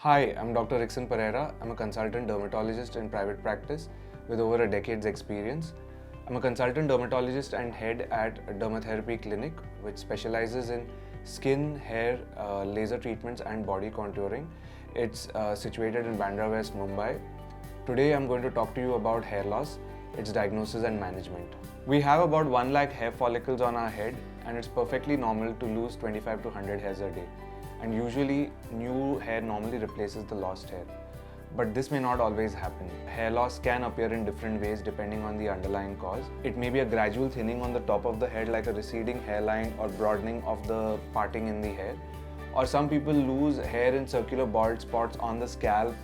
Hi, I'm Dr. Rickson Pereira. I'm a consultant dermatologist in private practice with over a decade's experience. I'm a consultant dermatologist and head at a dermatherapy clinic which specializes in skin, hair, laser treatments and body contouring. It's situated in Bandra West, Mumbai. Today I'm going to talk to you about hair loss, its diagnosis and management. We have about 1 lakh hair follicles on our head and it's perfectly normal to lose 25 to 100 hairs a day. And usually new hair normally replaces the lost hair. But this may not always happen. Hair loss can appear in different ways depending on the underlying cause. It may be a gradual thinning on the top of the head like a receding hairline or broadening of the parting in the hair. Or some people lose hair in circular bald spots on the scalp,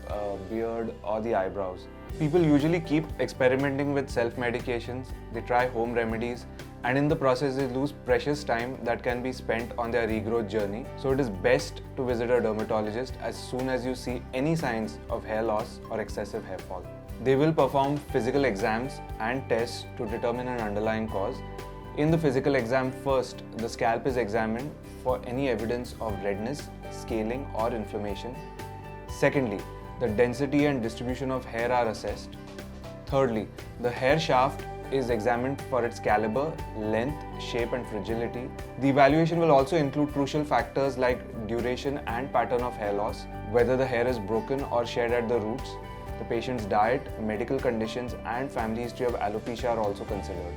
beard or the eyebrows. People usually keep experimenting with self-medications, they try home remedies, and in the process they lose precious time that can be spent on their regrowth journey. So it is best to visit a dermatologist as soon as you see any signs of hair loss or excessive hair fall. They will perform physical exams and tests to determine an underlying cause. In the physical exam first, the scalp is examined for any evidence of redness, scaling or inflammation. Secondly, the density and distribution of hair are assessed. Thirdly, the hair shaft is examined for its caliber, length, shape and fragility. The evaluation will also include crucial factors like duration and pattern of hair loss, whether the hair is broken or shed at the roots. The patient's diet, medical conditions and family history of alopecia are also considered.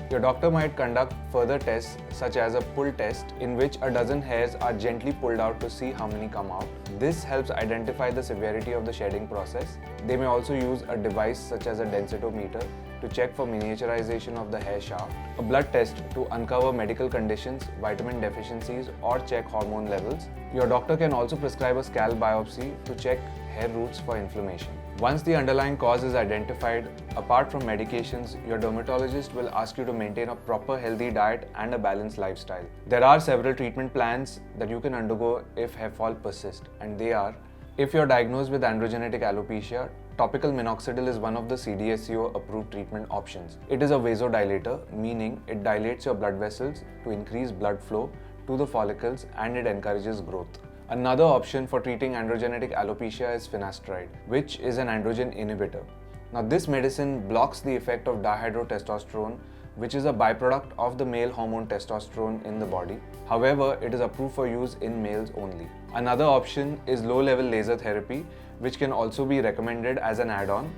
Your doctor might conduct further tests such as a pull test in which a dozen hairs are gently pulled out to see how many come out. This helps identify the severity of the shedding process. They may also use a device such as a densitometer to check for miniaturization of the hair shaft, a blood test to uncover medical conditions, vitamin deficiencies or check hormone levels. Your doctor can also prescribe a scalp biopsy to check hair roots for inflammation. Once the underlying cause is identified, apart from medications, your dermatologist will ask you to maintain a proper healthy diet and a balanced lifestyle. There are several treatment plans that you can undergo if hair fall persists, and they are: if you're diagnosed with androgenetic alopecia, topical minoxidil is one of the CDSCO approved treatment options. It is a vasodilator, meaning it dilates your blood vessels to increase blood flow to the follicles and it encourages growth. Another option for treating androgenetic alopecia is finasteride, which is an androgen inhibitor. Now this medicine blocks the effect of dihydrotestosterone, which is a byproduct of the male hormone testosterone in the body. However, it is approved for use in males only. Another option is low-level laser therapy, which can also be recommended as an add-on.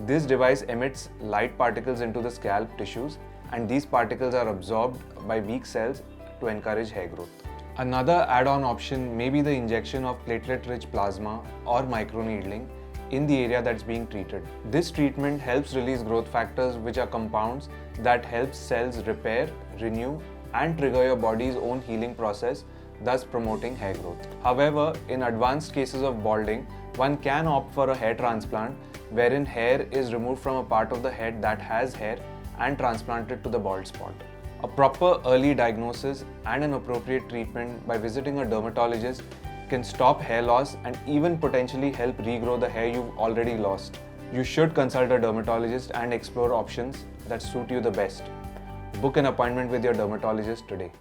This device emits light particles into the scalp tissues, and these particles are absorbed by weak cells to encourage hair growth. Another add-on option may be the injection of platelet-rich plasma or microneedling in the area that's being treated. This treatment helps release growth factors, which are compounds that help cells repair, renew and trigger your body's own healing process, thus promoting hair growth. However, in advanced cases of balding, one can opt for a hair transplant wherein hair is removed from a part of the head that has hair and transplanted to the bald spot. A proper early diagnosis and an appropriate treatment by visiting a dermatologist can stop hair loss and even potentially help regrow the hair you've already lost. You should consult a dermatologist and explore options that suit you the best. Book an appointment with your dermatologist today.